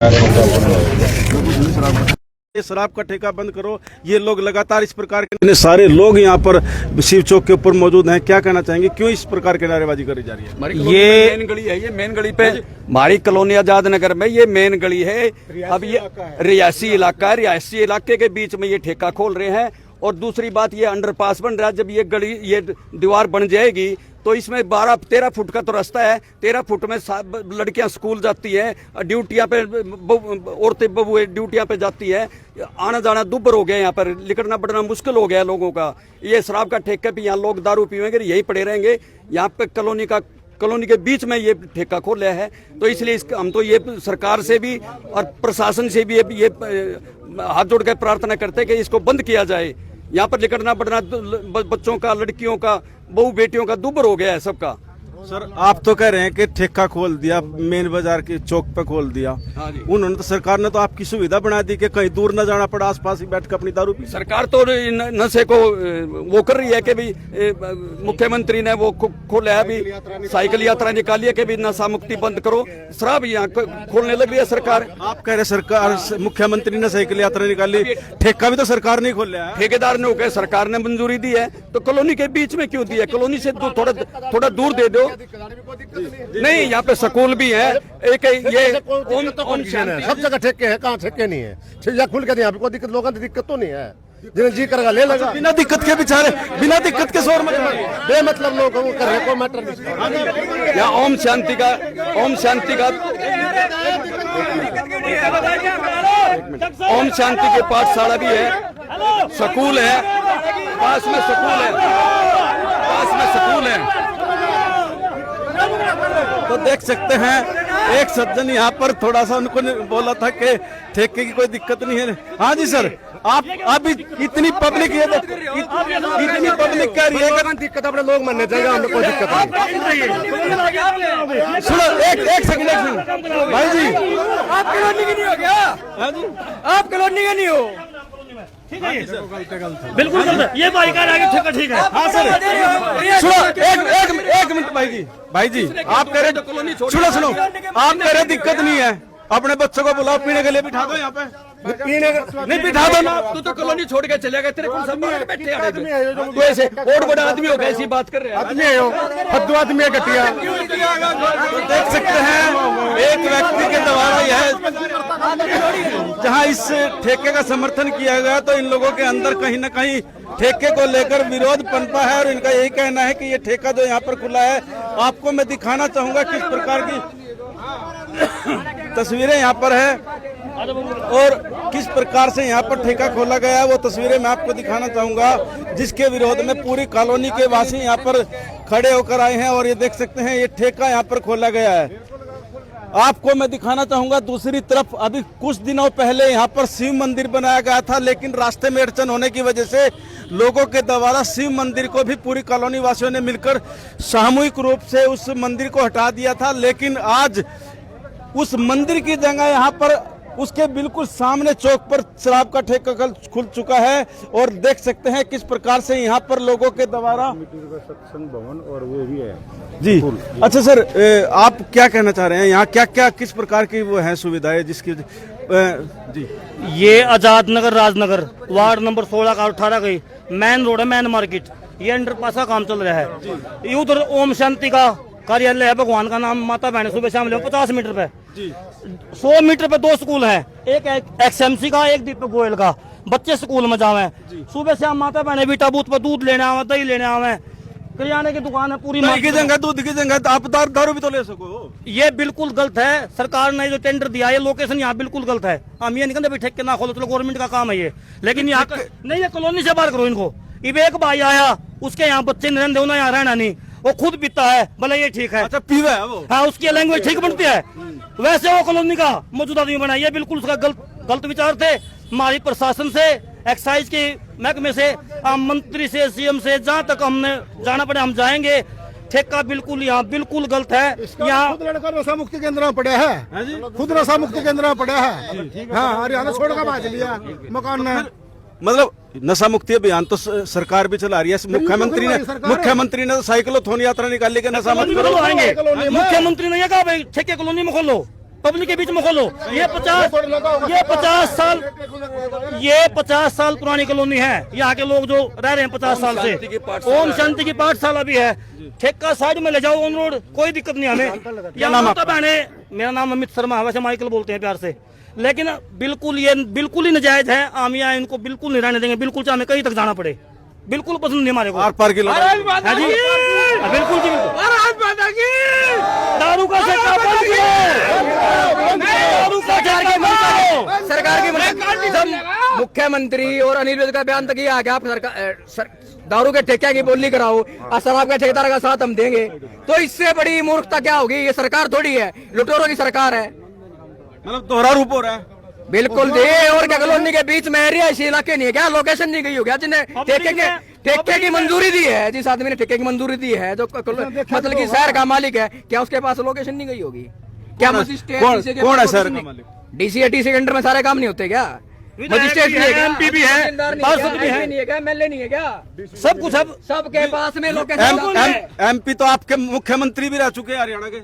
ये शराब का ठेका बंद करो। ये लोग लगातार इस प्रकार के सारे लोग यहाँ पर शिव चौक के ऊपर मौजूद हैं। क्या कहना चाहेंगे, क्यों इस प्रकार की नारेबाजी करी जा रही है? ये मेन गली है, ये मेन गली पे हमारी कॉलोनी आजाद नगर में ये मेन गली है। अब ये रियासी इलाका है, रियासी इलाके के बीच में ये ठेका खोल रहे हैं। और दूसरी बात ये अंडरपास बन रहा है। जब ये गली ये दीवार बन जाएगी तो इसमें 12-13 फुट का तो रास्ता है। 13 फुट में लड़कियां स्कूल जाती है, ड्यूटियां पे औरतें बबुए ड्यूटियां पे जाती है। आना जाना दुब्बर हो गया, यहाँ पर निकलना बढ़ना मुश्किल हो गया लोगों का। ये शराब का ठेका पे यहाँ लोग दारू पीएंगे, यही पड़े रहेंगे। यहाँ पे कॉलोनी के बीच में ये ठेका खोला है। तो इसलिए हम तो ये सरकार से भी और प्रशासन से भी ये हाथ जोड़ कर प्रार्थना करते हैं कि इसको बंद किया जाए। यहाँ पर निकलना बढ़ना बच्चों का, लड़कियों का, बहू बेटियों का दुब्बर हो गया है सबका। सर आप तो कह रहे हैं कि ठेका खोल दिया, मेन बाजार के चौक पे खोल दिया। हाँ जी। उन्होंने तो, सरकार ने तो आपकी सुविधा बना दी कि कहीं दूर न जाना पड़ा, आसपास ही बैठ कर अपनी दारू पी। सरकार तो नशे को वो कर रही है कि भी मुख्यमंत्री ने वो खोला है, अभी साइकिल यात्रा निकाली है कि भी नशा मुक्ति बंद करो। शराब यहाँ खोलने लगी है सरकार। आप कह रहे सरकार, मुख्यमंत्री ने साइकिल यात्रा निकाली, ठेका भी तो सरकार ने खोला है। ठेकेदार ने होकर सरकार ने मंजूरी दी है, तो कॉलोनी के बीच में क्यों दी है? कॉलोनी से थोड़ा दूर दे दो। नहीं, यहाँ पे स्कूल भी है। एक ये सब जगह ठेके हैं, कहाँ ठेके नहीं है। या खुल के यहाँ पे कोई दिक्कत, लोगों की दिक्कत तो नहीं है। जिन्हें जी करेगा ले लगा, बिना दिक्कत के बेचारे, बिना दिक्कत के शोर मचा बेमतलब लोग वो कर रहे, कोई मैटर नहीं। यहाँ ओम शांति का ओम शांति के पाठशाला भी है, स्कूल है, पास में स्कूल है। तो देख सकते हैं एक सज्जन यहाँ पर थोड़ा सा उनको बोला था कि ठेके की कोई दिक्कत नहीं है। हाँ जी सर, आप अभी इतनी पब्लिक है, इतनी पब्लिक कह रही है दिक्कत अपने लोग मानने चाहिए, हमें कोई दिक्कत नहीं। सुनो एक सेकंड भाई जी, आप कॉलोनी के नहीं हो क्या? हाँ जी, आप कॉलोनी के नहीं हो, ठीक है? बिल्कुल गलत है। ये भाई का आगे ठेका ठीक है। हाँ सर, सुनो एक मिनट भाई जी आप कह रहे, सुनो आप कह रहे दिक्कत नहीं है, अपने बच्चों को बुलाओ, पीने के लिए बिठा दो यहाँ पे। नहीं बिठा दो ना, तू तो कॉलोनी छोड़ के चले गए, तेरे को सब बैठे तो ऐसे और बड़ा आदमी हो गया, ऐसी बात कर रहे हैं। आदमी है, फद्दू आदमी है, घटिया। तो देख सकते हैं एक व्यक्ति के द्वारा यह, जहां इस ठेके का समर्थन किया गया, तो इन लोगों के अंदर कहीं न कहीं ठेके को लेकर विरोध पनपा है। और इनका यही कहना है कि ये ठेका जो यहाँ पर खुला है, आपको मैं दिखाना चाहूंगा किस प्रकार की तस्वीरें यहाँ पर है और किस प्रकार से यहाँ पर ठेका खोला गया है, वो तस्वीरें मैं आपको दिखाना चाहूंगा, जिसके विरोध में पूरी कॉलोनी के वासी यहाँ पर खड़े होकर आए हैं। और ये देख सकते हैं ये ठेका यहाँ पर खोला गया है। आपको मैं दिखाना चाहूंगा दूसरी तरफ, अभी कुछ दिनों पहले यहाँ पर शिव मंदिर बनाया गया था, लेकिन रास्ते में अड़चन होने की वजह से लोगों के द्वारा शिव मंदिर को भी पूरी कॉलोनी वासियों ने मिलकर सामूहिक रूप से उस मंदिर को हटा दिया था। लेकिन आज उस मंदिर की जगह यहाँ पर उसके बिल्कुल सामने चौक पर शराब का ठेका खुल चुका है। और देख सकते हैं किस प्रकार से यहाँ पर लोगों के द्वारा सत्संग भवन और वो भी है जी। अच्छा सर, आप क्या कहना चाह रहे हैं, यहाँ क्या क्या किस प्रकार की वो है सुविधाएं जिसकी जी? ये आजाद नगर राजनगर वार्ड नंबर 16 का 18 गई मेन रोड है, मेन मार्केट। ये अंडरपास का काम चल रहा है। ये उधर ओम शांति का कार्यालय है, भगवान का नाम माता बहन सुबह शाम 50 मीटर पे जी। 100 मीटर पे 2 स्कूल है, एक XMC का, एक दीपक गोयल का। बच्चे स्कूल में जावे, सुबह शाम माता बहने बेटा बूथ पर दूध लेने आवे, दही लेने आवे। किराने की दुकान है पूरी, दही की जगह दूध की जगह आप दारू भी तो ले सको। ये बिल्कुल गलत है। सरकार ने जो टेंडर दिया है, लोकेशन यहाँ बिल्कुल गलत है। हम ये नहीं कहते ठेके ना खोलो, चलो गवर्नमेंट का काम है ये, लेकिन यहाँ नहीं, ये कॉलोनी से बाहर करो इनको। एक भाई आया, उसके यहाँ बच्चे नहीं रहते, यहाँ रहना नहीं, वो खुद पीता है, भले ये ठीक है। अच्छा पीवा है वो, हाँ, उसकी लैंग्वेज ठीक बनती है, वैसे वो कॉलोनी का मौजूदा आदमी बना। ये बिल्कुल उसका गलत विचार थे। हमारी प्रशासन से, एक्साइज के महकमे से, मंत्री से, CM से, जहाँ तक हमने जाना पड़े हम जाएंगे। ठेका बिल्कुल यहाँ बिल्कुल गलत है। यहाँ लड़का नशा मुक्ति केंद्र में पड़ा है, खुद नशा मुक्ति केंद्र में पड़ा है। हाँ, हरियाणा छोड़ कर भाग लिया मकान में। मतलब नशा मुक्ति अभियान तो सरकार भी चला रही है। मुख्यमंत्री ने साइक्लोथॉन यात्रा निकाली के नशा मत करो। मुख्यमंत्री ने कहा भाई ठेके कॉलोनी में खोलो, पब्लिक के बीच में खोलो। ये 50 साल पुरानी कॉलोनी है। यहाँ के लोग जो रह रहे हैं 50 साल से, ओम शांति की पाठशाला भी है। ठेका साइड में ले जाओ ऑन रोड, कोई दिक्कत नहीं हमें। क्या नाम आपका? मेरा नाम अमित शर्मा है, वैसे माइकल बोलते हैं प्यार से। लेकिन बिल्कुल ही नाजायज है। हम यहाँ इनको बिल्कुल नहीं रहने देंगे, बिल्कुल चाहे हमें कहीं तक जाना पड़े, बिल्कुल पसंद नहीं हमारे को। आर पार की लड़ाई। हाँ जी, बिल्कुल जी, दारू का ठेका बंद करो, दारू का ठेका बंद करो। सरकार की जब मुख्यमंत्री और अनिल विज का बयान तक ये आ गया, आप दारू के ठेके की बोली कराओ और शराब के ठेकेदार का साथ हम देंगे, तो इससे बड़ी मूर्खता क्या होगी? ये सरकार थोड़ी है, लुटेरों की सरकार है। मतलब दोहरा रूप हो रहा है। बिल्कुल जी। और क्या कॉलोनी के बीच में रिहायशी इलाके नहीं है क्या? लोकेशन नहीं गई हो गया? जिन्हें ठेके की मंजूरी दी है, जिस आदमी ने ठेके की मंजूरी दी है, जो मतलब की शहर का मालिक है, क्या उसके पास लोकेशन नहीं गई होगी क्या? कौन है सर? डीसी टीसी के अंडर में सारे काम नहीं होते क्या? मजिस्ट्रेट भी है, एमपी भी है, पार्षद भी है, एमएलए नहीं है क्या? सब कुछ अब सबके पास में लोकेशन। एमपी तो आपके मुख्यमंत्री भी रह चुके हैं हरियाणा के।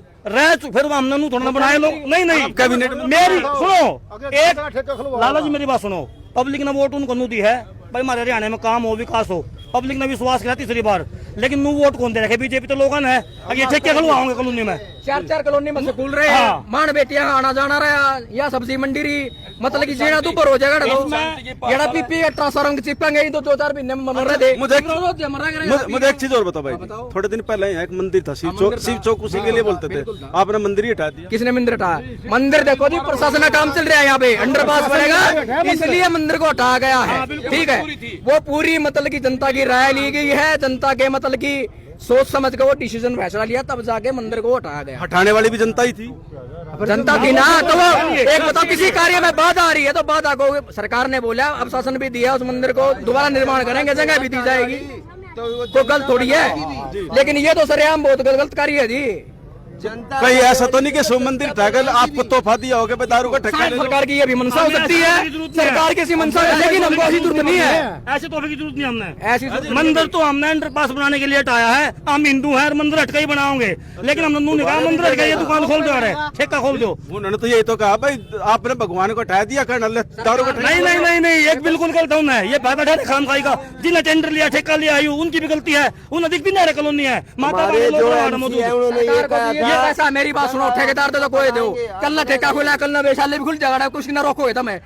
फिर हमने थोड़ा बनाए लोग। नहीं कैबिनेट मेरी सुनो, एक लाला जी मेरी बात सुनो। पब्लिक ने वोट उनको दी है भाई, हमारे हरियाणा में काम हो, विकास हो। पब्लिक ने विश्वास किया तीसरी बार, लेकिन नू वोट कौन दे रखे? बीजेपी तो लोगन है। अब ये ठेके खुलवाओगे कॉलोनी में, 4 कॉलोनी में स्कूल रहे हैं, मान बेटियां आना जाना रहा, या सब्जी मंडी रही, मतलब की जीना तो ऊपर हो जाएगा। ये पीपी ट्रांसफार्मर चिपकेंगे तो 2-4 महीने में मर रहे थे। मुझे एक चीज और बताओ भाई, थोड़े दिन पहले यहाँ एक मंदिर था, शिव चौक, उसी के लिए बोलते थे, आपने मंदिर ही हटा दिया। किसने मंदिर हटाया? मंदिर देखो जी, प्रशासन का काम चल रहा है, यहाँ पे अंडरपास बनेगा, इसलिए मंदिर को हटाया गया है। ठीक है, वो पूरी मतलब की जनता की राय ली गई है, जनता के मतलब की सोच समझ के वो डिसीजन फैसला लिया, तब जाके मंदिर को हटाया गया। हटाने वाली भी जनता ही थी, जनता थी ना। तो वो एक बताओ, किसी कार्य में बाधा आ रही है तो बाधा को सरकार ने बोला, अब शासन भी दिया, उस मंदिर को दोबारा निर्माण करेंगे, जगह भी दी जाएगी, तो गलत थोड़ी है। लेकिन ये तो सरेआम बहुत गलत कार्य है जी। कहीं ऐसा तो नहीं कि शिव मंदिर ठाकर आपको तोहफा दिया होगा दारू का ठेका? सरकार की ये भी मंशा हो सकती है, सरकार की ऐसी मंशा है, लेकिन हमको ऐसी जरूरत नहीं है, ऐसे तोहफे की जरूरत नहीं। हमने ऐसी मंदिर तो हमने अंडरपास बनाने के लिए हटाया है। हम हिंदू हैं, मंदिर हटके ही बनाओगे, लेकिन हमने नू नहीं कहा मंदिर हटके ये दुकान खोल दो, ठेका खोल दो। उन्होंने तो यही तो कहा भाई, आपने भगवान को हटा दिया करना दारू का। नहीं, एक बिल्कुल गलत है ये बैठा है खाम खाई का। जिन्हें टेंडर लिया, ठेका लिया, उनकी भी गलती है। उन अधिक भी नहीं कॉलोनी है, माता ऐसा। मेरी बात सुनो, ठेकेदार तो कोई दो, कल ठेका खुला, कल वैशाली भी खुल जाएगा, कुछ ना रोकोगे तुम्हें।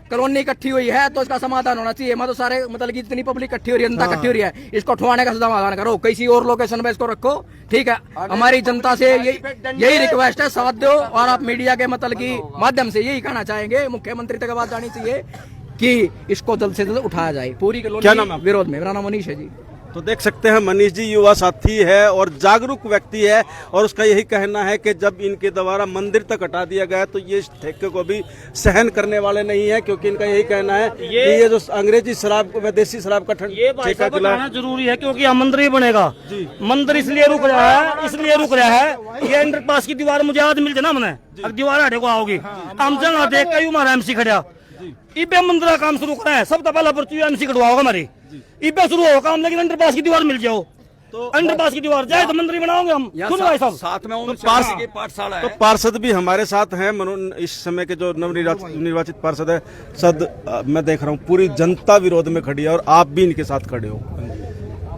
कॉलोनी इकट्ठी हुई है तो इसका समाधान होना चाहिए। मैं तो सारे मतलब की जितनी पब्लिक इकट्ठी हो रही है, जनता इकट्ठी हो रही है, इसको ठुआने का समाधान करो, किसी और लोकेशन में इसको रखो। ठीक है, हमारी जनता से यही रिक्वेस्ट है, साथ दो। और आप मीडिया के मतलब की माध्यम से यही कहना चाहेंगे, मुख्यमंत्री तक बात जानी चाहिए कि इसको जल्द से जल्द उठाया जाए पूरी कॉलोनी विरोध में। मेरा नाम मनीष है जी। तो देख सकते हैं मनीष जी युवा साथी है और जागरूक व्यक्ति है, और उसका यही कहना है कि जब इनके द्वारा मंदिर तक हटा दिया गया तो ये इस ठेके को भी सहन करने वाले नहीं है, क्योंकि इनका यही कहना है कि ये जो अंग्रेजी शराब विदेशी शराब का ठेका खिलाना जरूरी है, क्योंकि यहाँ मंदिर ही बनेगा। मंदिर इसलिए रुक रहा है, ये अंडरपास की दीवार मुझे आज मिल जाए ना, मैंने अब दीवार हटे को आओगी, हम जगह देख के हमारा एमसी खड़ा इबे मंदिर का काम शुरू करा है। सब तो पहला पर्ची एमसी कटवा होगा हमारी, इबे शुरू होगा काम, लेकिन अंडरपास की दीवार मिल जाओ तो अंडरपास की दीवार जाए तो मंदिर बनाओगे हम। साथ में पाठशाला है। तो पार्षद भी हमारे साथ हैं, इस समय के जो नवनिर्वाचित पार्षद है मैं देख रहा हूँ पूरी जनता विरोध में खड़ी है और आप भी इनके साथ खड़े हो।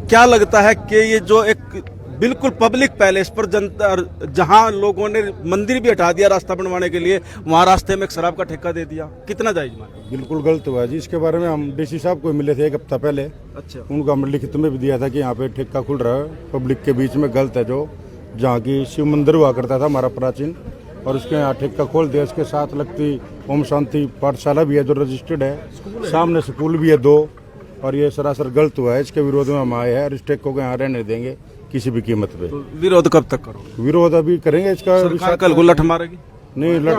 क्या लगता है कि ये जो एक बिल्कुल पब्लिक पैलेस पर जनता, जहां लोगों ने मंदिर भी हटा दिया रास्ता बनवाने के लिए, वहां रास्ते में एक शराब का ठेका दे दिया, कितना जायज माना? बिल्कुल गलत हुआ है जी। इसके बारे में हम डीसी साहब को मिले थे 1 हफ्ता पहले। अच्छा, उनको हम लिखित में भी दिया था कि यहाँ पे ठेका खुल रहा है पब्लिक के बीच में, गलत है। जो जहाँ की शिव मंदिर हुआ करता था हमारा प्राचीन, और उसके यहाँ ठेका खोल दिया। इसके साथ लगती ओम शांति पाठशाला भी है जो रजिस्टर्ड है, सामने स्कूल भी है 2, और ये सरासर गलत हुआ है। इसके विरोध में हम आए हैं और इस ठेकों को यहाँ रहने देंगे किसी भी कीमत पे। तो विरोध कब तक करो? विरोध अभी करेंगे इसका। सरकार कल गुल्लट मारेगी? नहीं, लठ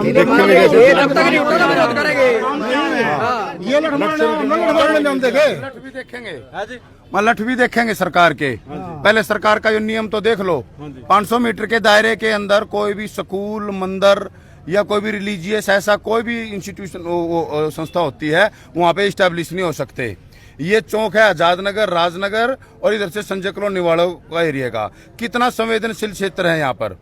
भी देखेंगे सरकार के। पहले सरकार का जो नियम तो देख लो, 500 मीटर के दायरे के अंदर कोई भी स्कूल, मंदिर या कोई भी रिलीजियस ऐसा कोई भी इंस्टीट्यूशन संस्था होती है वहाँ पे इस्टेब्लिश नहीं हो सकते। ये चौक है आजाद नगर, राजनगर और इधर से संजय कॉलोनी वालों का एरिया का, कितना संवेदनशील क्षेत्र है यहाँ पर।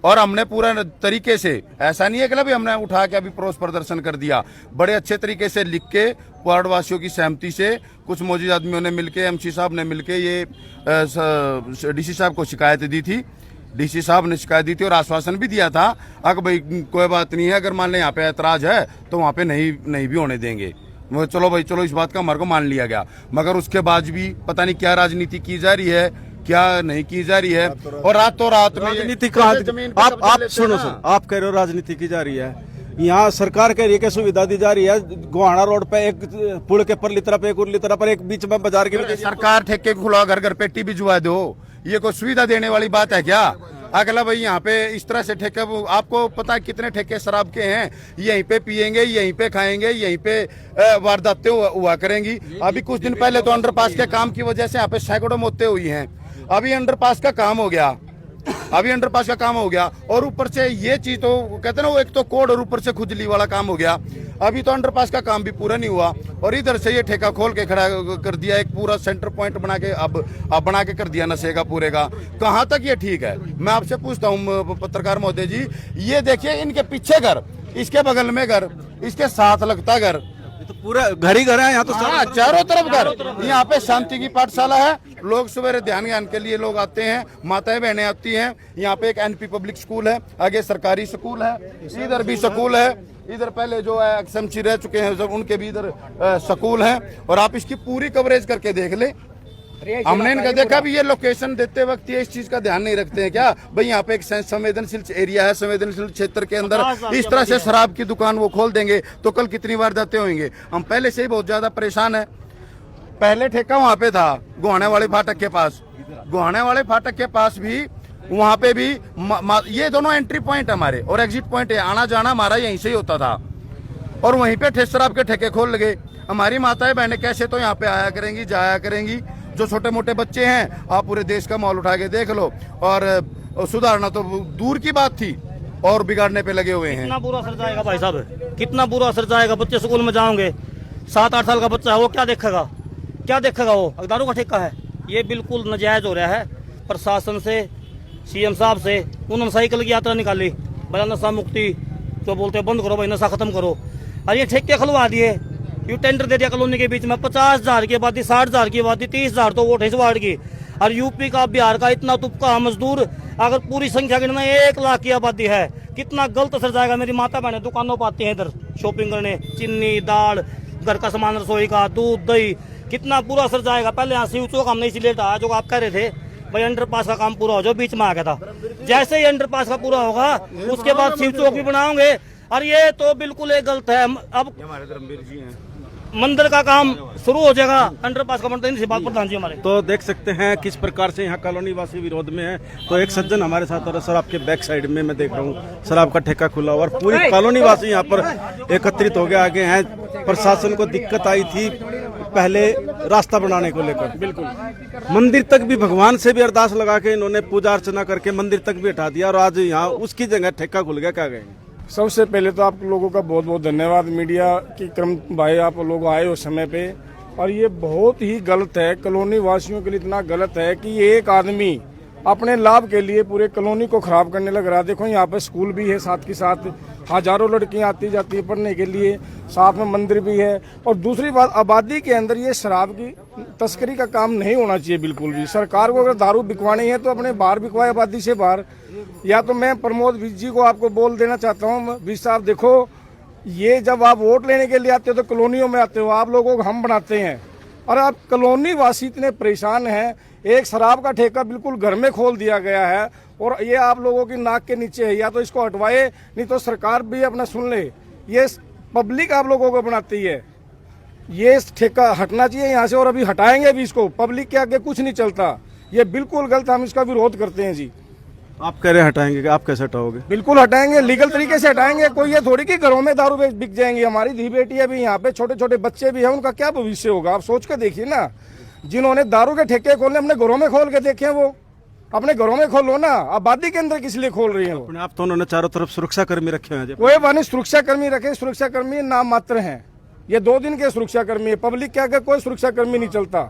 और हमने पूरा तरीके से, ऐसा नहीं है कि अभी हमने उठा के अभी रोष प्रदर्शन कर दिया, बड़े अच्छे तरीके से लिख के वार्ड वासियों की सहमति से कुछ मौजूद आदमियों ने मिलके, एमसी साहब ने मिलके ये डीसी साहब को शिकायत दी थी। डीसी साहब ने शिकायत दी थी और आश्वासन भी दिया था कि भाई कोई बात नहीं है, अगर मान लें यहाँ पे ऐतराज है तो वहाँ पे नहीं भी होने देंगे। चलो भाई चलो, इस बात का हमारे को मान लिया गया। मगर उसके बाद भी पता नहीं क्या राजनीति की जा रही है, क्या नहीं की जा रही है। और रातों रात में राजनीति का आप सुनो, आप कह रहे हो राजनीति की जा रही है। यहाँ सरकार कह रही है कि सुविधा दी जा रही है। गोहाना रोड पे एक पुल के परली तरफ, एक उरली तरफ पर, एक बीच में बाजार के सरकार ठेके खुला घर घर पेटी भिजवा दो, ये कोई सुविधा देने वाली बात है क्या? अगला भाई यहाँ पे इस तरह से ठेके, आपको पता है कितने ठेके शराब के हैं, यहीं पे पियेंगे, यहीं पे खाएंगे, यहीं पे वारदातें हुआ करेंगी। अभी कुछ दिन पहले तो अंडरपास के काम की वजह से यहाँ पे सैकड़ों मौतें हुई हैं। अभी अंडरपास का काम हो गया, और ऊपर से ये चीज तो कहते हैं ना, वो एक तो कोड और ऊपर से खुजली वाला काम हो गया। अभी तो अंडरपास का काम भी पूरा नहीं हुआ और इधर से ये ठेका खोल के खड़ा कर दिया, एक पूरा सेंटर पॉइंट बना के अब बना के कर दिया नशे का पूरे का। कहाँ तक ये ठीक है? मैं आपसे पूछता हूँ पत्रकार महोदय जी, ये देखिए इनके पीछे घर, इसके बगल में घर, इसके साथ लगता घर, तो पूरा घर ही घर है यहाँ तो। हाँ, चारों तरफ घर। यहाँ पे शांति की पाठशाला है, लोग सवेरे ध्यान के लिए लोग आते हैं, माताएं बहनें आती हैं। यहाँ पे एक एनपी पब्लिक स्कूल है, आगे सरकारी स्कूल है, इधर भी स्कूल है, इधर पहले जो है XMC रह चुके हैं जब उनके भी इधर स्कूल है। और आप इसकी पूरी कवरेज करके देख ले। हमने इनका देखा भी, ये लोकेशन देते वक्त ये इस चीज का ध्यान नहीं रखते हैं क्या भाई यहाँ पे एक संवेदनशील एरिया है, संवेदनशील क्षेत्र के अंदर इस तरह से शराब की दुकान वो खोल देंगे तो कल कितनी वारदातें होंगे। हम पहले से ही बहुत ज्यादा परेशान है। पहले ठेका वहाँ पे था गोहाने वाले फाटक के पास, भी वहाँ पे भी ये दोनों एंट्री पॉइंट हमारे और एग्जिट पॉइंट है, आना जाना हमारा यहीं से ही होता था। और वहीं पे शराब के ठेके खोल लगे। हमारी माताएं बहनें कैसे तो यहाँ पे आया करेंगी, जाया करेंगी। जो छोटे मोटे बच्चे हैं, आप पूरे देश का माहौल उठा के देख लो, और सुधारना तो दूर की बात थी और बिगाड़ने पे लगे हुए हैं। कितना बुरा असर जाएगा भाई साहब, कितना बुरा असर जाएगा। बच्चे स्कूल में जाओगे, 7-8 साल का बच्चा है, वो क्या देखेगा वो दारू का ठेका है। ये बिल्कुल नाजायज हो रहा है। प्रशासन से, CM साहब से उन्होंने साइकिल की यात्रा निकाली, बड़ा नशा मुक्ति जो बोलते हैं बंद करो भाई, नशा खत्म करो। और ये ठेके खुलवा दिए, ये टेंडर दे दिया कॉलोनी के बीच में। 50,000 की आबादी, 60,000 की आबादी, 30,000 तो वोट है इस वार्ड की। और यूपी का, बिहार का इतना तुपका मजदूर, अगर पूरी संख्या गिनना 1 लाख की आबादी है, कितना गलत असर जाएगा। मेरी माता बहनें दुकानों पर आती हैं इधर शॉपिंग करने, चीनी, दाल, घर का सामान, रसोई का, दूध, दही, कितना बुरा असर जाएगा। पहले यहाँ शिव चौक हमने इसीलिए हटाया, जो आप कह रहे थे भाई अंडरपास का काम पूरा हो, जो बीच में आ गया था। जैसे ही अंडरपास का पूरा होगा उसके बाद शिव चौक भी बनाओगे। और ये तो बिल्कुल एक गलत है। अब हमारे धर्मवीर जी हैं, मंदिर का काम शुरू हो जाएगा, अंडरपास का बनता है। प्रधान जी हमारे तो देख सकते हैं किस प्रकार से यहाँ कॉलोनी वासी विरोध में है। तो एक सज्जन हमारे साथ, और सर आपके बैक साइड में मैं देख रहा हूँ शराब का ठेका खुला हुआ, और पूरी कॉलोनी वासी यहाँ पर एकत्रित हो गए आगे हैं। प्रशासन को दिक्कत आई थी पहले रास्ता बनाने को लेकर, बिल्कुल मंदिर तक भी, भगवान से भी अरदास लगा के इन्होंने पूजा अर्चना करके मंदिर तक भी हटा दिया, और आज यहाँ उसकी जगह ठेका खुल गया। क्या कहेंगे? सबसे पहले तो आप लोगों का बहुत बहुत धन्यवाद, मीडिया की क्रम भाई, आप लोग आए उस समय पे। और ये बहुत ही गलत है, कॉलोनी वासियों के लिए इतना गलत है कि ये एक आदमी अपने लाभ के लिए पूरे कॉलोनी को खराब करने लग रहा है। देखो यहाँ पे स्कूल भी है, साथ के साथ हजारों लड़कियां आती जाती है पढ़ने के लिए, साथ में मंदिर भी है। और दूसरी बात, आबादी के अंदर ये शराब की तस्करी का काम नहीं होना चाहिए बिल्कुल भी। सरकार को अगर दारू बिकवानी है तो अपने बाहर बिकवाए, आबादी से बाहर। या तो मैं प्रमोद विज जी को आपको बोल देना चाहता हूँ, विज साहब देखो, ये जब आप वोट लेने के लिए आते हो तो कॉलोनियों में आते हो, आप लोगों को हम बनाते हैं, और अब कॉलोनी वासी इतने परेशान हैं। एक शराब का ठेका बिल्कुल घर में खोल दिया गया है, और ये आप लोगों की नाक के नीचे है। या तो इसको हटवाए, नहीं तो सरकार भी अपना सुन ले। ये पब्लिक आप लोगों को बनाती है, ये ठेका हटना चाहिए यहाँ से, और अभी हटाएंगे भी इसको। पब्लिक के आगे कुछ नहीं चलता, ये बिल्कुल गलत, हम इसका विरोध करते हैं जी। आप कह रहे हैं हटाएंगे, कि आप कैसे हटाओगे? बिल्कुल हटाएंगे, लीगल तरीके से हटाएंगे। कोई ये थोड़ी कि घरों में दारू बिक जाएंगी। हमारी धी बेटियां भी यहाँ पे, छोटे छोटे बच्चे भी हैं, उनका क्या भविष्य होगा? आप सोच के देखिए ना। जिन्होंने दारू के ठेके खोलने, अपने घरों में खोल के देखे, वो अपने घरों में खोलो ना, आबादी के अंदर किस लिए खोल रही है? वो आप तो उन्होंने चारों तरफ सुरक्षा कर्मी रखे हैं। कोई बात नहीं, सुरक्षा कर्मी रखे, सुरक्षा कर्मी नाम मात्र हैं। ये 2 दिन के सुरक्षा कर्मी है, पब्लिक के आगे कोई सुरक्षा कर्मी नहीं चलता।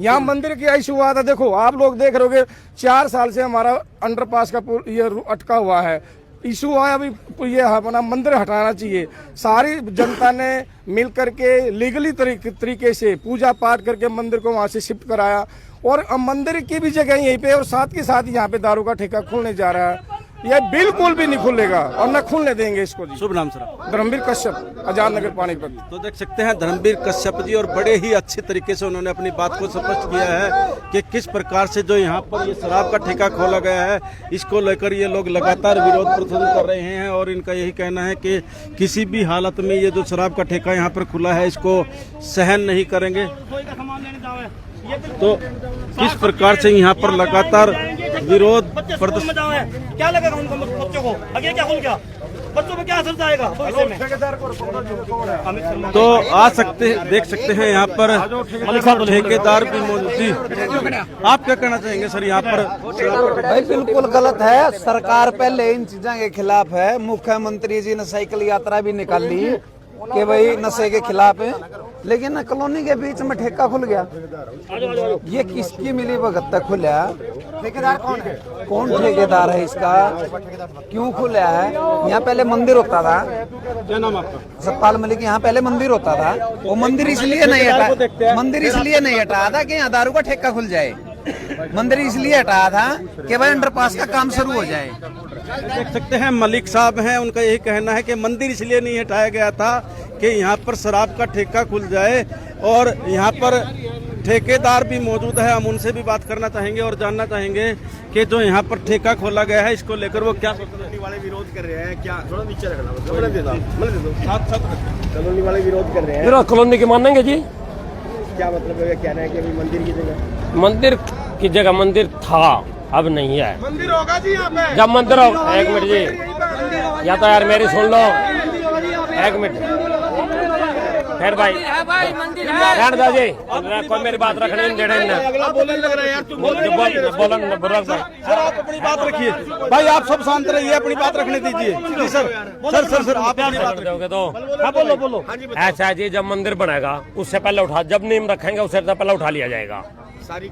यहाँ मंदिर की इशू हुआ था। देखो आप लोग देख रहे होगे 4 साल से हमारा अंडरपास का पुल ये अटका हुआ है। इशू हुआ है, अभी ये अपना मंदिर हटाना चाहिए। सारी जनता ने मिल करके लीगली तरीके से पूजा पाठ करके मंदिर को वहाँ से शिफ्ट कराया और अब मंदिर की भी जगह यहीं पे और साथ के साथ यहाँ पे दारू का ठेका खुलने जा रहा है। यह बिल्कुल भी नहीं खुलेगा और न खुलने देंगे इसको जी। शुभ नाम सर? धर्मवीर कश्यप, आजाद नगर पानीपत। तो देख सकते हैं धर्मवीर कश्यप जी, और बड़े ही अच्छे तरीके से उन्होंने अपनी बात को स्पष्ट किया है कि किस प्रकार से जो यहाँ पर ये शराब का ठेका खोला गया है, इसको लेकर ये लोग लगातार विरोध प्रदर्शन कर रहे हैं। और इनका यही कहना है कि किसी भी हालत में ये जो शराब का ठेका यहाँ पर खुला है इसको सहन नहीं करेंगे। तो किस प्रकार से यहाँ पर लगातार विरोध प्रदर्शन, क्या लगेगा उनको बच्चों को? आगे क्या खुल गया? बच्चों पे क्या असर जाएगा भविष्य में? तो आ सकते देख सकते हैं यहाँ पर ठेकेदार भी मौजूद थी। आप क्या कहना चाहेंगे सर यहाँ पर? भाई बिल्कुल गलत है। सरकार पहले इन चीजों के खिलाफ है। मुख्यमंत्री जी ने साइकिल यात्रा भी निकाली कि भाई नशे के खिलाफ है, लेकिन कॉलोनी के बीच में ठेका खुल गया। ये किसकी मिली भगत खुला? ठेकेदार कौन है? कौन ठेकेदार है इसका? क्यों खुला है? यहाँ पहले मंदिर होता था। क्या नाम आपका? सतपाल मलिक। यहाँ पहले मंदिर होता था। वो मंदिर इसलिए नहीं हटाया था कि यहाँ दारू का ठेका खुल जाए। मंदिर इसलिए हटाया था कि भाई अंडरपास का काम शुरू हो जाए। देख सकते हैं मलिक साहब हैं, उनका यही कहना है कि मंदिर इसलिए नहीं हटाया गया था कि यहाँ पर शराब का ठेका खुल जाए। और यहाँ पर ठेकेदार भी मौजूद है, हम उनसे भी बात करना चाहेंगे और जानना चाहेंगे कि जो यहाँ पर ठेका खोला गया है इसको लेकर वो क्या सोच रहे हैं। वाले विरोध कर रहे हैं, क्या थोड़ा नीचे रखना, कॉलोनी वाले विरोध कर रहे हैं। कॉलोनी के मानेंगे जी? क्या मतलब है? कह रहे हैं कि अभी मंदिर की जगह मंदिर था, अब नहीं है। मंदिर होगा जी यहाँ पे। जब मंदिर होगा, एक मिनट जी, या तो यार मेरी सुन लो, एक मिनट फिर भाई रहने दो जी, कोई मेरी बात रखने नहीं देना। सर आप अपनी बात रखिए भाई, आप सब शांत रहिए, अपनी बात रखने दीजिए जी। सर आप अपनी बात रखोगे तो बोलो। ऐसा है जी, जब मंदिर बनेगा उससे पहले उठा, जब नीम रखेंगे उससे पहले उठा लिया जाएगा। सारी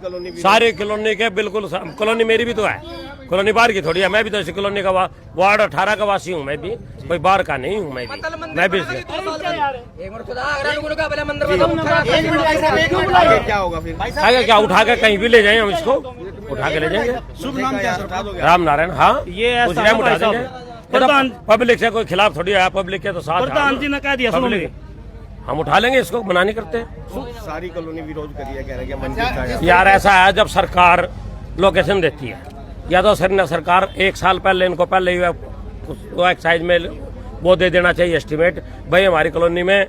कॉलोनी के बिल्कुल। कॉलोनी मेरी भी तो है, कॉलोनी बाहर की थोड़ी है। मैं भी तो इसी कॉलोनी का वार्ड 18 का वासी हूँ। मैं भी कोई बाहर का नहीं हूँ। मैं भी क्या होगा फिर? आगे क्या उठा के कहीं भी ले जाए, हम इसको उठा के ले जाएंगे। शुभ नाम क्या है? राम नारायण। हाँ, ये उस टाइम उठा देंगे। पब्लिक से कोई खिलाफ थोड़ी है, पब्लिक के तो साथ। प्रधान जी ने कह दिया, सुनो हम उठा लेंगे इसको, मना नहीं करते। सारी कॉलोनी विरोध करी है, कह रहे हैं मंदिर यार ऐसा है, जब सरकार लोकेशन देती है, या तो सरकार 1 साल पहले इनको पहले ही एक्साइज में वो दे देना चाहिए एस्टीमेट, भाई हमारी कॉलोनी में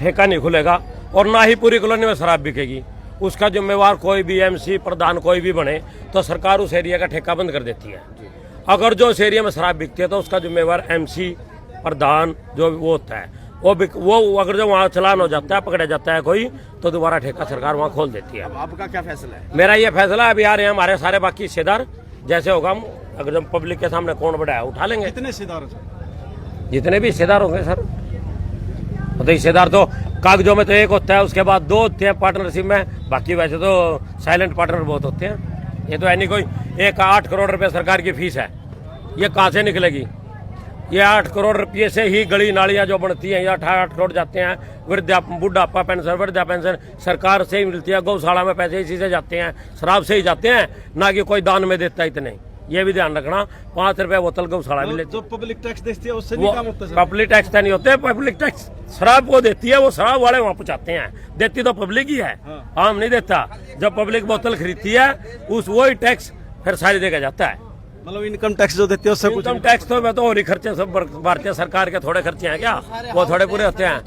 ठेका नहीं खुलेगा और ना ही पूरी कॉलोनी में शराब बिकेगी। उसका जिम्मेवार कोई भी MC प्रधान कोई भी बने तो सरकार उस एरिया का ठेका बंद कर देती है। अगर जो उस एरिया में शराब बिकती है तो उसका जिम्मेवार MC प्रधान जो वो होता है, वो अगर जो वहाँ चलान हो जाता है, पकड़ा जाता है कोई, तो दोबारा ठेका सरकार वहाँ खोल देती है। आपका क्या फैसला है? मेरा ये फैसला है, अभी आ रहे हैं हमारे सारे बाकी हिस्सेदार, जैसे होगा हम अगर जब पब्लिक के सामने कौन बढ़ाया उठा लेंगे। कितने हिस्सेदार हैं? जितने भी हिस्सेदार होंगे सर। तो हिस्सेदार तो कागजों में तो एक होता है, उसके बाद 2 होते हैं पार्टनरशिप में, बाकी वैसे तो साइलेंट पार्टनर बहुत होते हैं। ये तो है नहीं कोई 8 करोड़ रुपये सरकार की फीस है, ये कहाँ से निकलेगी? ये 8 करोड़ रुपये से ही गली नालियां जो बनती हैं, ये 8 करोड़ जाते हैं। बुढ़ापा पेंशन, वृद्धा पेंशन सरकार से ही मिलती है। गौशाला में पैसे इसी से जाते हैं, शराब से ही जाते हैं, ना कि कोई दान में देता है। इतने ये भी ध्यान रखना, 5 रुपए बोतल गौशाला में लेते। जो पब्लिक टैक्स देती है उससे नहीं काम होता है। पब्लिक टैक्स नहीं होते, पब्लिक टैक्स शराब को देती है, वो शराब वाले वहाँ पहुँचाते हैं। देती तो पब्लिक ही है, आम नहीं देता। जब पब्लिक बोतल खरीदती है वही टैक्स फिर सारी जगह जाता है। मतलब इनकम टैक्स जो देते हैं उससे कुछ? इनकम टैक्स तो मैं तो और ही खर्चे सब भारतीय सरकार के थोड़े खर्चे हैं क्या, वो थोड़े पूरे होते हैं।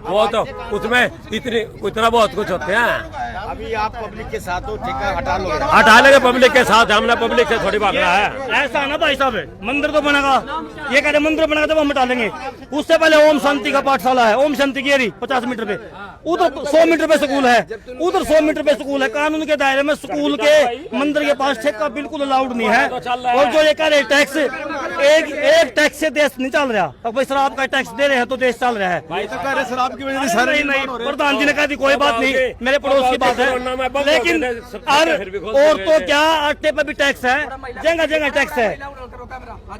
वो तो उसमें इतना बहुत कुछ होते हैं। अभी आप पब्लिक के साथ हो, ठेका हटा लेंगे पब्लिक के साथ। हमने पब्लिक से थोड़ी भागना है। ऐसा ना भाई साहब, मंदिर तो बनेगा, ये कह रहे मंदिर बनेगा तो हम हटा लेंगे। उससे पहले ओम शांति का पाठशाला है, ओम शांति की 50 मीटर पे, उधर 100 मीटर पे स्कूल है, उधर 100 मीटर पे स्कूल है। कानून के दायरे में स्कूल के मंदिर के पास ठेका बिल्कुल अलाउड नहीं है। और जो ये कह रहे टैक्स एक टैक्स से देश नहीं चल रहा। अब भाई शराब का टैक्स दे रहे हैं तो देश चल रहा है। भाई तो कह रहे शराब की वजह से सारे नहीं, प्रधान जी ने कहा थी कोई बात नहीं, मेरे पड़ोस की बात है। लेकिन और तो क्या, आटे पे भी टैक्स है, जगह जगह टैक्स है,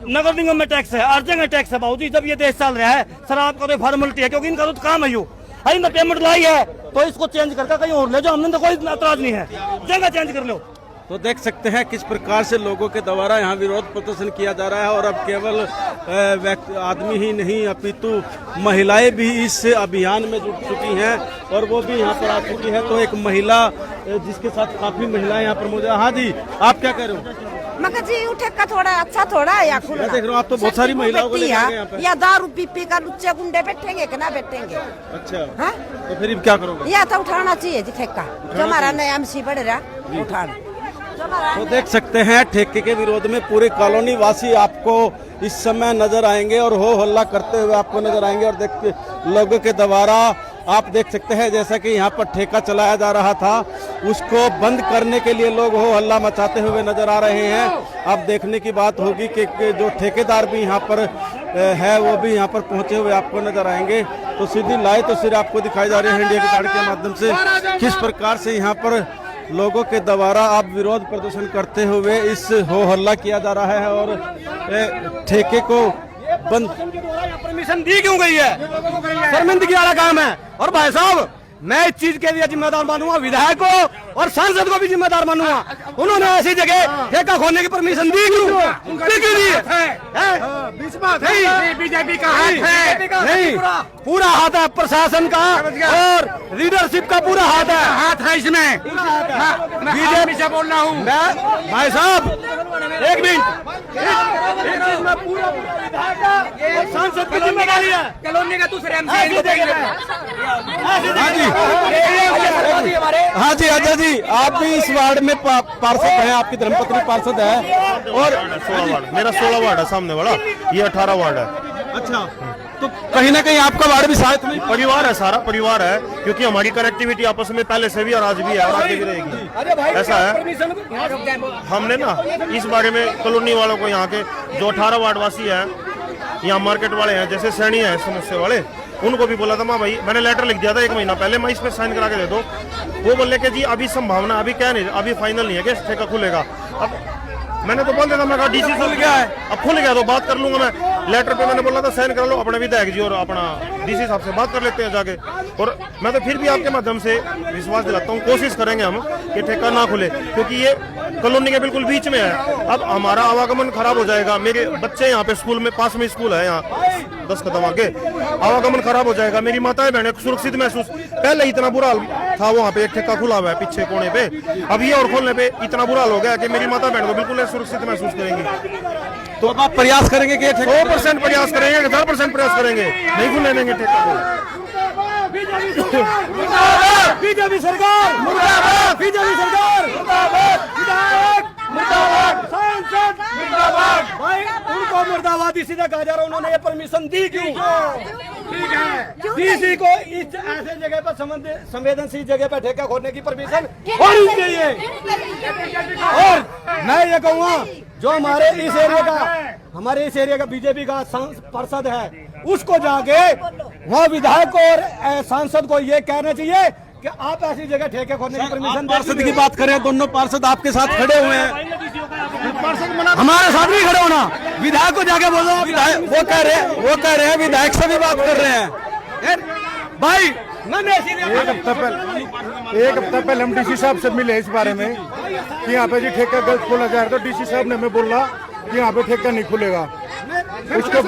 नगर निगम में टैक्स है, हर जगह टैक्स है बाबूजी। जब ये देश चल रहा है, शराब का तो फॉर्मेलिटी है, क्योंकि इनका तो काम है। यू ना पेमेंट लाई है तो इसको चेंज करके कहीं और ले जाओ, हमने तो कोई एतराज नहीं है, जगह चेंज कर लो। तो देख सकते हैं किस प्रकार से लोगों के द्वारा यहाँ विरोध प्रदर्शन किया जा रहा है। और अब केवल आदमी ही नहीं अपितु महिलाएं भी इस अभियान में जुट चुकी हैं और वो भी यहाँ पर आ चुकी है। तो एक महिला जिसके साथ काफी महिलाएं यहाँ पर मौजूद हैं। हाँ जी, आप क्या कह रहे हो? मगर जी उठे का थोड़ा अच्छा थोड़ा है या खुला। मैं देख रहा हूँ आप तो बहुत सारी महिलाओं को लेकर यहाँ पे। या दारू पी का लुच्चे गुंडे बैठेंगे कि ना बैठेंगे? अच्छा हाँ? तो फिर क्या करोगे? या तो उठाना चाहिए जी ठेका, जो हमारा नया एमसी बढ़ रहा उठाना। तो देख सकते हैं ठेके के विरोध में पूरे कॉलोनी वासी आपको इस समय नजर आएंगे और हो हल्ला करते हुए आपको नजर आएंगे। और देख लोगों के द्वारा आप देख सकते हैं जैसा कि यहाँ पर ठेका चलाया जा रहा था उसको बंद करने के लिए लोग हो हल्ला मचाते हुए नजर आ रहे हैं। अब देखने की बात होगी कि जो ठेकेदार भी यहाँ पर है वो भी यहाँ पर पहुंचे हुए आपको नजर आएंगे। तो सीधी लाइव तस्वीर आपको दिखाई जा रही है इंडिया की गाड़ी के माध्यम से किस प्रकार से यहाँ पर लोगों के द्वारा आप विरोध प्रदर्शन करते हुए इस हो हल्ला किया जा रहा है। और ठेके को बंद परमिशन दी क्यों गई है? शर्मिंदगी वाला काम है। और भाई साहब मैं इस चीज के लिए जिम्मेदार मानूंगा, विधायक को और सांसद को भी जिम्मेदार मानूंगा। उन्होंने ऐसी जगह ठेका खोलने की परमिशन दी क्यों? बीजेपी का हाथ है, नहीं पूरा हाथ है प्रशासन का और लीडरशिप का पूरा हाथ है इसमें। बीजेपी से बोल रहा हूँ भाई साहब, एक मिनट, सांसद की जिम्मेदारी है, कॉलोनी का दूसरे हाँ जी अजय जी, आप भी इस वार्ड में पार्षद हैं, आपकी धर्मपत्नी पार्षद है। और 16 वार्ड, मेरा 16 वार्ड है सामने वाला, ये 18 वार्ड है। अच्छा, तो कहीं ना कहीं आपका वार्ड भी साथ में परिवार है, सारा परिवार है, क्योंकि हमारी कनेक्टिविटी आपस में पहले से भी और आज भी है और आगे भी रहेगी। ऐसा है, हमने ना इस बारे में कॉलोनी वालों को, यहाँ के जो 18 वार्ड वासी है, यहाँ मार्केट वाले हैं, जैसे सैनी है समस्या वाले, उनको भी बोला था माँ भाई, मैंने लेटर लिख दिया था 1 महीना पहले, मैं इस पे साइन करा के दे दो। वो बोले कि जी अभी संभावना, अभी क्या नहीं, अभी फाइनल नहीं है कि ठेका खुलेगा। अब मैंने तो बोल दिया था, मैं कहा डीसी खुल गया है, अब खुल गया तो बात कर लूंगा मैं। लेटर पे मैंने बोला था साइन करा लो, अपने विधायक जी और अपना डीसी साहब से बात कर लेते हैं जाके। और मैं तो फिर भी आपके माध्यम से विश्वास दिलाता हूँ, कोशिश करेंगे हम कि ठेका ना खुले, क्योंकि ये कॉलोनी के बिल्कुल बीच में है। अब हमारा आवागमन खराब हो जाएगा, मेरे बच्चे यहाँ पे स्कूल में, पास में स्कूल है यहाँ 10 कदम आगे, आवागमन खराब हो जाएगा, मेरी माताएं बहनें सुरक्षित महसूस, पहले इतना बुरा हाल था वहाँ पे, एक ठेका खुला हुआ है पीछे कोने पे, अब ये और खोलने पे इतना बुरा हाल हो गया कि मेरी माता बहन को बिल्कुल सुरक्षित महसूस करेंगी। तो आप प्रयास करेंगे कि 100% प्रयास करेंगे, 1000% प्रयास करेंगे, नहीं खुलने देंगे ठेका को। बीजेपी सरकार मुर्दाबाद, बीजेपी सरकार मुर्दाबाद, सांसद मुर्दाबाद। भाई उनको मुर्दाबाद इसीलिए कहा जा रहा है, उन्होंने ये परमिशन दी क्यों? ठीक है, डीसी को इस ऐसे जगह पर संवेदनशील जगह पर ठेका खोलने की परमिशन होनी चाहिए। और मैं ये कहूँगा, जो हमारे इस एरिया का बीजेपी का पार्षद है, उसको जाके वहाँ विधायक और सांसद को ये कहना चाहिए कि आप ऐसी जगह ठेके खोलने की परमिशन। पार्षद की बात करें, दोनों पार्षद आपके साथ खड़े हुए हैं, हमारे साथ भी खड़े होना, विधायक को जाके बोलो। वो कह रहे हैं विधायक से भी बात कर रहे हैं। भाई एक हफ्ता पहले हम डीसी साहब से मिले इस बारे में कि यहाँ पे जी ठेका गलत खोला जा रहा है, तो डीसी साहब ने हमें बोला कि यहाँ पे ठेका नहीं खुलेगा। उसको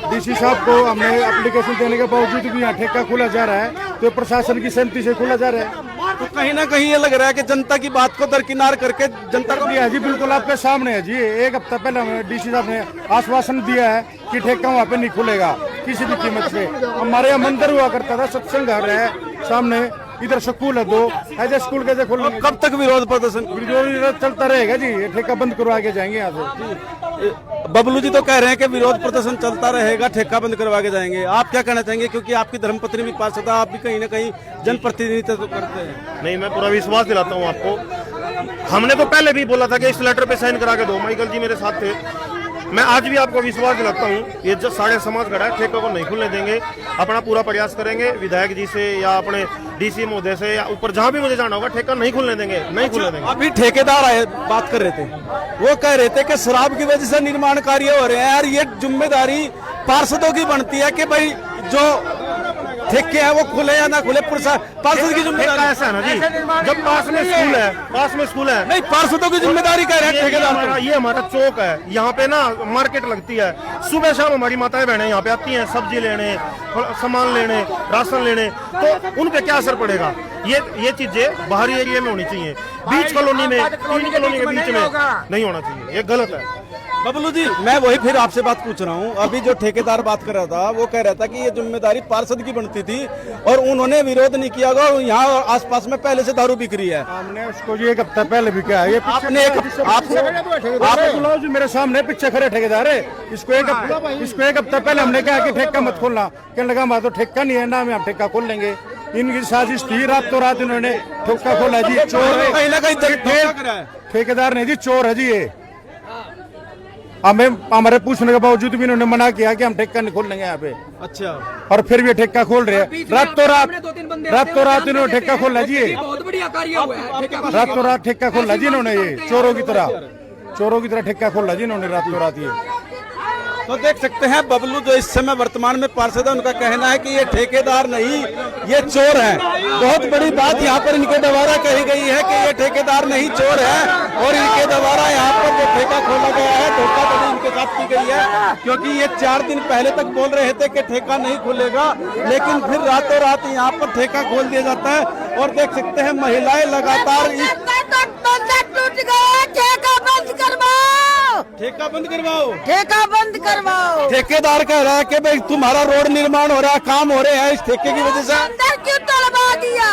डीसी साहब को हमने एप्लीकेशन देने के बावजूद भी यहाँ ठेका खुला जा रहा है, तो प्रशासन की सहमति से खुला जा रहा है। तो कहीं ना कहीं ये लग रहा है कि जनता की बात को दरकिनार करके जनता को जी बिल्कुल आपके सामने है जी। एक हफ्ता पहले हमें डीसी साहब ने आश्वासन दिया है कि ठेका वहाँ पे नहीं खुलेगा किसी भी कीमत पे। हमारे यहाँ मंदिर हुआ करता था, सत्संग घर है सामने, इधर स्कूल है 2, ऐसे स्कूल कैसे खोल? कब तक विरोध प्रदर्शन? विरोध चलता रहेगा जी, ये ठेका बंद करवा के जाएंगे यहाँ से। बबलू जी तो कह रहे हैं कि विरोध प्रदर्शन चलता रहेगा, ठेका बंद करवा के जाएंगे। आप क्या कहना चाहेंगे, क्योंकि आपकी धर्मपत्नी भी पार्षद है, आप भी कहीं ना कहीं जनप्रतिनिधित्व करते हैं? नहीं, मैं पूरा विश्वास दिलाता हूँ आपको, हमने तो पहले भी बोला था कि इस लेटर पे साइन करा के दो, माइकल जी मेरे साथ थे। मैं आज भी आपको विश्वास दिलाता हूँ, ये जो सारे समाज खड़ा है, ठेके को नहीं खुलने देंगे। अपना पूरा प्रयास करेंगे विधायक जी से या अपने डीसी महोदय से या ऊपर जहाँ भी मुझे जाना होगा, ठेका नहीं खुलने देंगे, नहीं खुलने देंगे। अभी ठेकेदार आए बात कर रहे थे, वो कह रहे थे कि शराब की वजह से निर्माण कार्य हो रहे हैं यार, ये जिम्मेदारी पार्षदों की बनती है कि भाई जो ठेके हैं वो खुले या ना खुले, पार्षद की जिम्मेदारी। ऐसा है ना जी, जब पास में स्कूल है नहीं, पार्षदों की जिम्मेदारी कह रहे हैं ठेकेदार। ये हमारा चौक है, यहाँ पे ना मार्केट लगती है, सुबह शाम हमारी माताएं बहनें यहाँ पे आती हैं सब्जी लेने, सामान लेने, राशन लेने, तो उन पे क्या असर पड़ेगा? ये चीजें बाहरी एरिया में होनी चाहिए, बीच कॉलोनी में, तीन कॉलोनी के बीच में नहीं होना चाहिए, ये गलत है। बबलू जी, मैं वही फिर आपसे बात पूछ रहा हूँ। अभी जो ठेकेदार बात कर रहा था, वो कह रहा था कि ये जिम्मेदारी पार्षद की बनती थी और उन्होंने विरोध नहीं किया होगा, यहाँ आसपास में पहले से दारू बिक रही है। हमने उसको जी एक हफ्ता पहले भी किया है। आपने आप जी मेरे सामने पीछे खड़े ठेकेदार है, इसको एक हफ्ता पहले हमने कहा कि ठेका मत खोलना, कहने लगा हमारा तो ठेका नहीं है ना, हम ठेका खोल लेंगे। इनकी साजिश थी, रातों रात इन्होंने ठेका खोला जी। चोर है कहीं ना कहीं, ठेकेदार नहीं जी, चोर है जी ये। हमें हमारे पूछने के बावजूद भी इन्होंने मना किया कि हम ठेका नहीं खोलेंगे यहाँ पे। अच्छा, और फिर भी ठेका खोल रहे हैं, रातों रात इन्होंने ठेका खोला जी, बहुत बढ़िया कार्य हुआ है। रातों रात ठेका खोला जी इन्होंने, ये चोरों की तरह ठेका खोला जी इन्होंने रातों रात ये। तो देख सकते हैं बबलू जो इस समय वर्तमान में पार्षद है, उनका कहना है कि ये ठेकेदार नहीं, ये चोर है। बहुत बड़ी बात यहाँ पर इनके द्वारा कही गई है कि ये ठेकेदार नहीं चोर है, और इनके द्वारा यहाँ पर जो ठेका खोला गया है, धोखाधड़ी इनके साथ की गई है, क्योंकि ये 4 दिन पहले तक बोल रहे थे कि ठेका नहीं खुलेगा, लेकिन फिर रातों रात यहाँ पर ठेका खोल दिया जाता है। और देख सकते हैं महिलाएं लगातार ठेका बंद करवाओ। ठेकेदार कह रहा है कि भाई तुम्हारा रोड निर्माण हो रहा है, काम हो रहे हैं, इस ठेके की वजह से मंदिर क्यों तोड़वा दिया?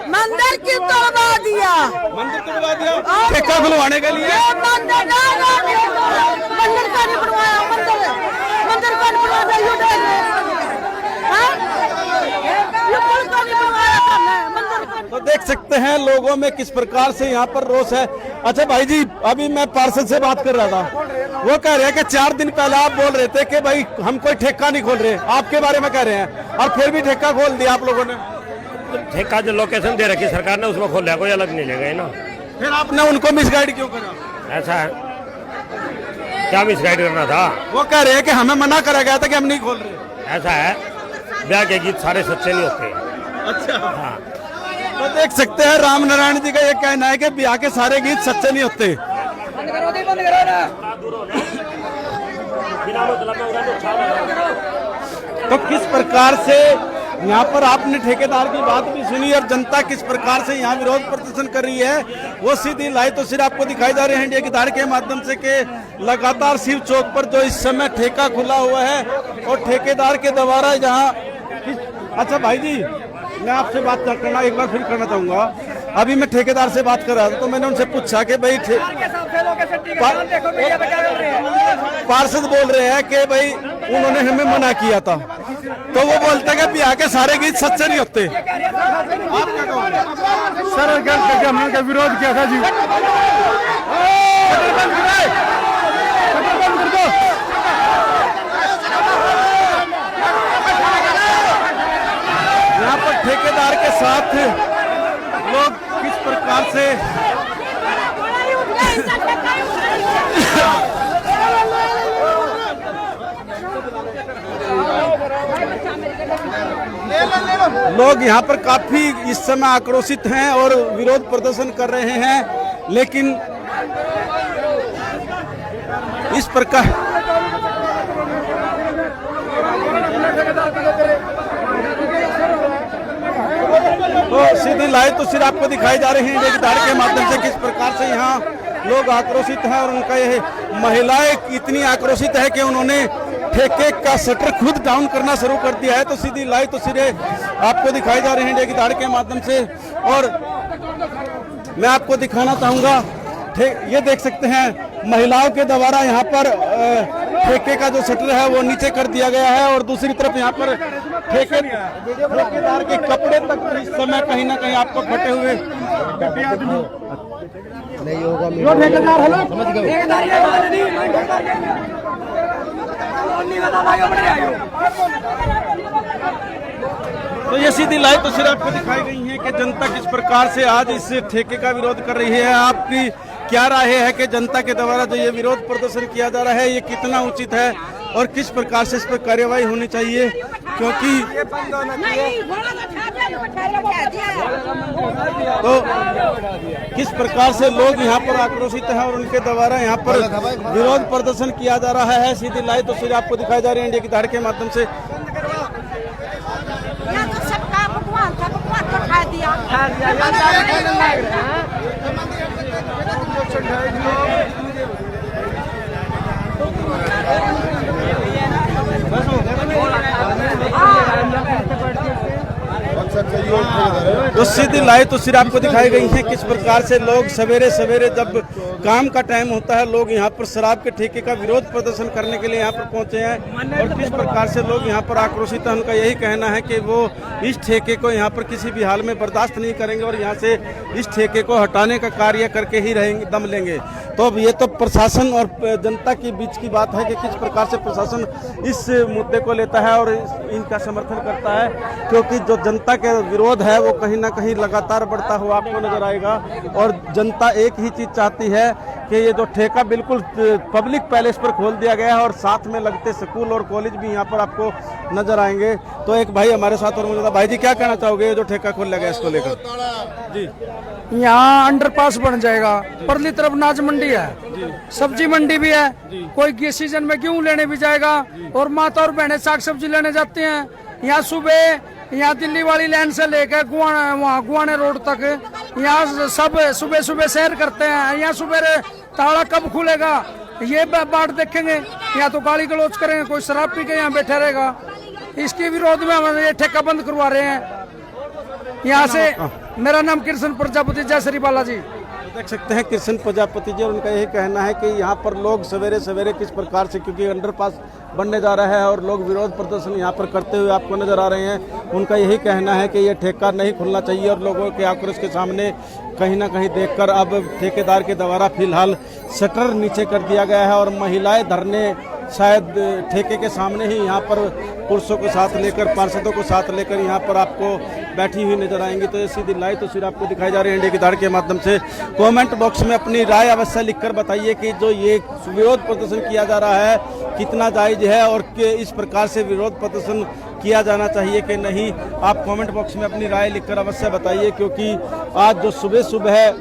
मंदिर क्यों तोड़वा दिया? मंदिर तोड़वा दिया ठेका खुलवाने के लिए। मंदिर का नहीं बनवाया, मंदिर का नहीं तो देख सकते हैं लोगों में किस प्रकार से यहाँ पर रोष है। अच्छा भाई जी, अभी मैं पार्षद से बात कर रहा था, वो कह रहे हैं कि 4 दिन पहले आप बोल रहे थे कि भाई हम कोई ठेका नहीं खोल रहे, आपके बारे में कह रहे हैं, और फिर भी ठेका खोल दिया आप लोगों ने। ठेका जो लोकेशन दे रखी सरकार ने उसमें खोल लिया, कोई अलग नहीं ले गए ना। फिर आपने उनको मिसगाइड क्यों करा? ऐसा है, क्या मिसगाइड करना था? वो कह रहे हैं कि हमें मना करा गया था कि हम नहीं खोल रहे। ऐसा है, ब्याह के गीत सारे सच्चे नहीं होते। अच्छा, हाँ। तो देख सकते हैं राम नारायण जी का ये कहना है कि ब्याह के सारे गीत सच्चे नहीं होते। तो किस प्रकार से यहाँ पर आपने ठेकेदार की बात भी सुनी और जनता किस प्रकार से यहाँ विरोध प्रदर्शन कर रही है, वो सीधी लाइव तस्वीर आपको दिखाई जा रही है इंडिया की धार के माध्यम से कि लगातार शिव चौक पर जो इस समय ठेका खुला हुआ है और ठेकेदार के द्वारा यहाँ। अच्छा भाई जी, मैं आपसे बात करना एक बार फिर करना चाहूंगा। अभी मैं ठेकेदार से बात कर रहा था, तो मैंने उनसे पूछा कि भाई पार्षद बोल रहे हैं कि भाई उन्होंने हमें मना किया था, तो वो बोलते हैं कि ब्याह के सारे गीत सच्चे नहीं होते। आप क्या कहोगे? सर हमने विरोध किया था जी। यहाँ पर ठेकेदार के साथ लोग किस प्रकार से लोग यहाँ पर काफी इस समय आक्रोशित हैं और विरोध प्रदर्शन कर रहे हैं, लेकिन इस प्रकार तो सीधी लाइव तो सिर्फ आपको दिखाई जा रही है इंडिया की धार के माध्यम से किस प्रकार से यहाँ लोग आक्रोशित हैं, और उनका यह महिलाएं इतनी आक्रोशित है कि उन्होंने ठेके का शटर खुद डाउन करना शुरू कर दिया है। तो सीधी लाइव तो सिर्फ आपको दिखाई जा रही है इंडिया की धार के माध्यम से, और मैं आपको दिखाना चाहूंगा ये देख सकते हैं महिलाओं के द्वारा यहाँ पर ठेके का जो शटर है वो नीचे कर दिया गया है, और दूसरी तरफ यहाँ पर ठेकेदार के कपड़े तक इस समय कहीं ना कहीं आपको फटे हुए नहीं होगा। जो ठेकेदार है लोग ठेकेदार ये बात नहीं तो ये सीधी लाइव तस्वीर आपको दिखाई गई है कि जनता किस प्रकार से आज इस ठेके का विरोध कर रही है। आपकी क्या राय है कि जनता के द्वारा जो ये विरोध प्रदर्शन किया जा रहा है ये कितना उचित है और किस प्रकार से इस पर कार्यवाही होनी चाहिए, क्योंकि तो किस प्रकार से लोग यहाँ पर आक्रोशित हैं और उनके द्वारा यहाँ पर विरोध प्रदर्शन किया जा रहा है। सीधी लाइव तस्वीर आपको दिखाई जा रही है इंडिया की धाड़ के माध्यम से। तो सीधी लाइव तस्वीर आपको दिखाई गई है किस प्रकार से लोग सवेरे सवेरे जब काम का टाइम होता है लोग यहाँ पर शराब के ठेके का विरोध प्रदर्शन करने के लिए यहाँ पर पहुंचे हैं और किस प्रकार से लोग यहाँ पर आक्रोशित हैं। उनका यही कहना है कि वो इस ठेके को यहाँ पर किसी भी हाल में बर्दाश्त नहीं करेंगे और यहाँ से इस ठेके को हटाने का कार्य करके ही रहेंगे, दम लेंगे। तो अब ये तो प्रशासन और जनता के बीच की बात है कि किस प्रकार से प्रशासन इस मुद्दे को लेता है और इनका समर्थन करता है, क्योंकि जो जनता के विरोध है वो कहीं ना कहीं लगातार बढ़ता हुआ आपको नजर आएगा और जनता एक ही चीज चाहती है कि ये जो ठेका बिल्कुल पब्लिक पैलेस पर खोल दिया गया है और साथ में लगते स्कूल और कॉलेज भी यहाँ पर आपको नजर आएंगे। तो एक भाई हमारे साथ और मौजूद। भाई जी क्या कहना चाहोगे जो ठेका खोल दिया गया इसको लेकर? जी यहाँ अंडरपास बन जाएगा, परली तरफ नाज मंडी है, सब्जी मंडी भी है, कोई किस सीजन में गेहूं लेने भी जाएगा और माता और बहनें साग सब्जी लेने जाते हैं। यहाँ सुबह यहाँ दिल्ली वाली लाइन से लेकर गुआने रोड तक यहाँ सब सुबह सुबह सैर करते हैं। यहाँ सुबह ताला कब खुलेगा ये बात देखेंगे, यहाँ तो गाली गलौज करेंगे, कोई शराब पी के यहाँ बैठा रहेगा। इसके विरोध में हम ये ठेका बंद करवा रहे हैं। यहाँ से मेरा नाम कृष्ण प्रजापति, जय श्री बालाजी। देख सकते हैं कृष्ण प्रजापति जी और उनका यही कहना है कि यहाँ पर लोग सवेरे सवेरे किस प्रकार से, क्योंकि अंडरपास बनने जा रहा है और लोग विरोध प्रदर्शन यहाँ पर करते हुए आपको नजर आ रहे हैं। उनका यही कहना है कि ये ठेका नहीं खुलना चाहिए और लोगों के आक्रोश के सामने कहीं ना कहीं देखकर अब ठेकेदार के द्वारा फिलहाल शटर नीचे कर दिया गया है और महिलाएं धरने शायद ठेके के सामने ही यहाँ पर पुरुषों को साथ लेकर, पार्षदों को साथ लेकर यहाँ पर आपको बैठी हुई नजर आएंगी। तो ये सीधी लाइव तस्वीर आपको दिखाई जा रही है इंडिया की धाड़ के माध्यम से। कमेंट बॉक्स में अपनी राय अवश्य लिखकर बताइए कि जो ये विरोध प्रदर्शन किया जा रहा है कितना जायज है और इस प्रकार से विरोध प्रदर्शन किया जाना चाहिए कि नहीं। आप कमेंट बॉक्स में अपनी राय लिखकर अवश्य बताइए, क्योंकि आज जो सुबह सुबह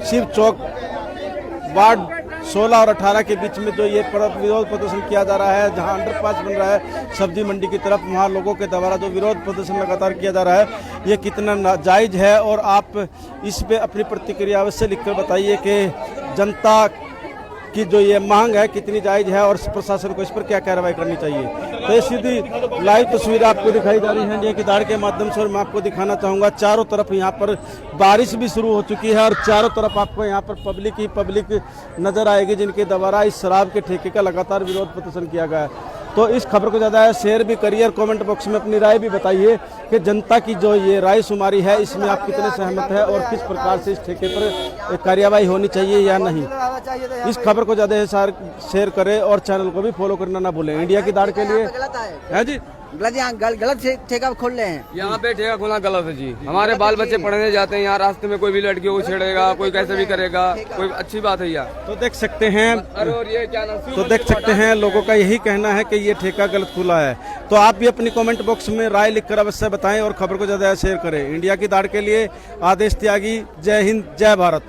शिव चौक वार्ड 16 और 18 के बीच में जो ये विरोध प्रदर्शन किया जा रहा है, जहां अंडरपास बन रहा है सब्जी मंडी की तरफ, वहां लोगों के द्वारा जो विरोध प्रदर्शन लगातार किया जा रहा है ये कितना जायज है। और आप इस पे अपनी प्रतिक्रिया अवश्य लिखकर बताइए कि जनता की जो ये मांग है कितनी जायज है और प्रशासन को इस पर क्या कार्रवाई करनी चाहिए। तो ये सीधी लाइव तस्वीर आपको दिखाई जा रही है इंडिया की धाड़ के माध्यम से और मैं आपको दिखाना चाहूँगा चारों तरफ यहाँ पर बारिश भी शुरू हो चुकी है और चारों तरफ आपको यहाँ पर पब्लिक ही पब्लिक नजर आएगी जिनके द्वारा इस शराब के ठेके का लगातार विरोध प्रदर्शन किया गया है। तो इस खबर को ज़्यादा शेयर भी करिए और कमेंट बॉक्स में अपनी राय भी बताइए कि जनता की जो ये राय शुमारी है इसमें आप कितने सहमत है और किस प्रकार से इस ठेके पर कार्यवाही होनी चाहिए या नहीं। इस खबर को ज़्यादा शेयर करें और चैनल को भी फॉलो करना ना भूलें। इंडिया की धाड़ के लिए है जी गलत ठेका खोल रहे हैं। यहाँ पे ठेका खोलना गलत है जी। हमारे बाल बच्चे पढ़ने जाते हैं, यहाँ रास्ते में कोई भी लड़कियों को छेड़ेगा, कोई कैसे भी करेगा, कोई अच्छी बात है यार। तो देख सकते हैं और ये क्या नाम, तो देख सकते हैं लोगों का यही कहना है कि ये ठेका गलत खुला है। तो आप भी अपनी कमेंट बॉक्स में राय लिखकर अवश्य बताएं और खबर को ज्यादा शेयर करें। इंडिया की धाड़ के लिए आदेश त्यागी, जय हिंद, जय भारत।